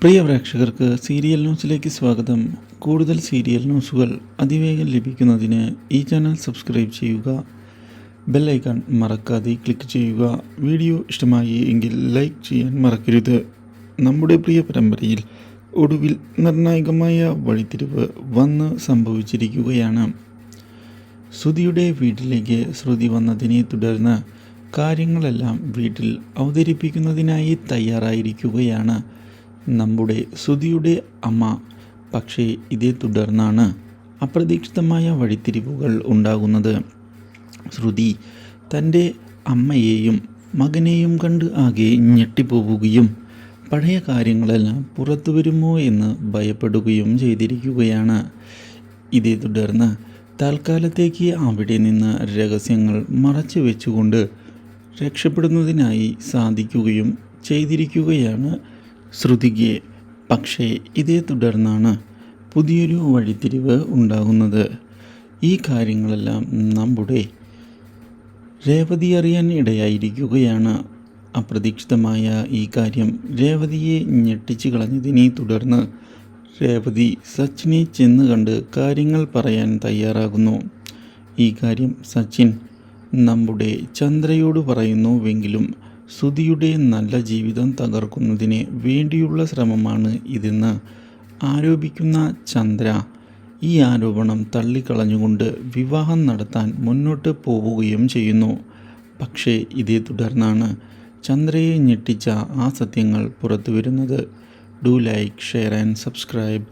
പ്രിയ പ്രേക്ഷകർക്ക് സീരിയൽ ന്യൂസിലേക്ക് സ്വാഗതം. കൂടുതൽ സീരിയൽ ന്യൂസുകൾ അതിവേഗം ലഭിക്കുന്നതിന് ഈ ചാനൽ സബ്സ്ക്രൈബ് ചെയ്യുക. ബെൽ ഐക്കൺ മറക്കാതെ ക്ലിക്ക് ചെയ്യുക. വീഡിയോ ഇഷ്ടമായി എങ്കിൽ ലൈക്ക് ചെയ്യാൻ മറക്കരുത്. നമ്മുടെ പ്രിയ പരമ്പരയിൽ ഒടുവിൽ നിർണായകമായ വഴിത്തിരിവ് വന്ന് സംഭവിച്ചിരിക്കുകയാണ്. ശ്രുതിയുടെ വീട്ടിലേക്ക് ശ്രുതി വന്നതിനെ തുടർന്ന് കാര്യങ്ങളെല്ലാം വീട്ടിൽ അവതരിപ്പിക്കുന്നതിനായി തയ്യാറായിരിക്കുകയാണ് നമ്മുടെ ശ്രുതിയുടെ അമ്മ. പക്ഷേ ഇതേ തുടർന്നാണ് അപ്രതീക്ഷിതമായ വഴിത്തിരിവുകൾ ഉണ്ടാകുന്നത്. ശ്രുതി തൻ്റെ അമ്മയെയും മകനെയും കണ്ട് ആകെ ഞെട്ടിപ്പോവുകയും പഴയ കാര്യങ്ങളെല്ലാം പുറത്തു വരുമോ എന്ന് ഭയപ്പെടുകയും ചെയ്തിരിക്കുകയാണ്. ഇതേ തുടർന്ന് തൽക്കാലത്തേക്ക് അവിടെ നിന്ന് രഹസ്യങ്ങൾ മറച്ചു വെച്ചുകൊണ്ട് രക്ഷപ്പെടുന്നതിനായി സാധിക്കുകയും ചെയ്തിരിക്കുകയാണ് ശ്രുതിക്ക്. പക്ഷേ ഇതേ തുടർന്നാണ് പുതിയൊരു വഴിത്തിരിവ് ഉണ്ടാകുന്നത്. ഈ കാര്യങ്ങളെല്ലാം നമ്മുടെ രേവതി അറിയാൻ ഇടയായിരിക്കുകയാണ്. അപ്രതീക്ഷിതമായ ഈ കാര്യം രേവതിയെ ഞെട്ടിച്ചു കളഞ്ഞതിനെ തുടർന്ന് രേവതി സച്ചിനെ ചെന്ന് കണ്ട് കാര്യങ്ങൾ പറയാൻ തയ്യാറാകുന്നു. ഈ കാര്യം സച്ചിൻ നമ്മുടെ ചന്ദ്രയോട് പറയുന്നുവെങ്കിലും ശ്രുതിയുടെ നല്ല ജീവിതം തകർക്കുന്നതിന് വേണ്ടിയുള്ള ശ്രമമാണ് ഇതെന്ന് ആരോപിക്കുന്ന ചന്ദ്ര ഈ ആരോപണം തള്ളിക്കളഞ്ഞുകൊണ്ട് വിവാഹം നടത്താൻ മുന്നോട്ട് പോവുകയും ചെയ്യുന്നു. പക്ഷേ ഇതേ തുടർന്നാണ് ചന്ദ്രയെ ഞെട്ടിച്ച ആ സത്യങ്ങൾ പുറത്തു വരുന്നത്. Do like, share and subscribe.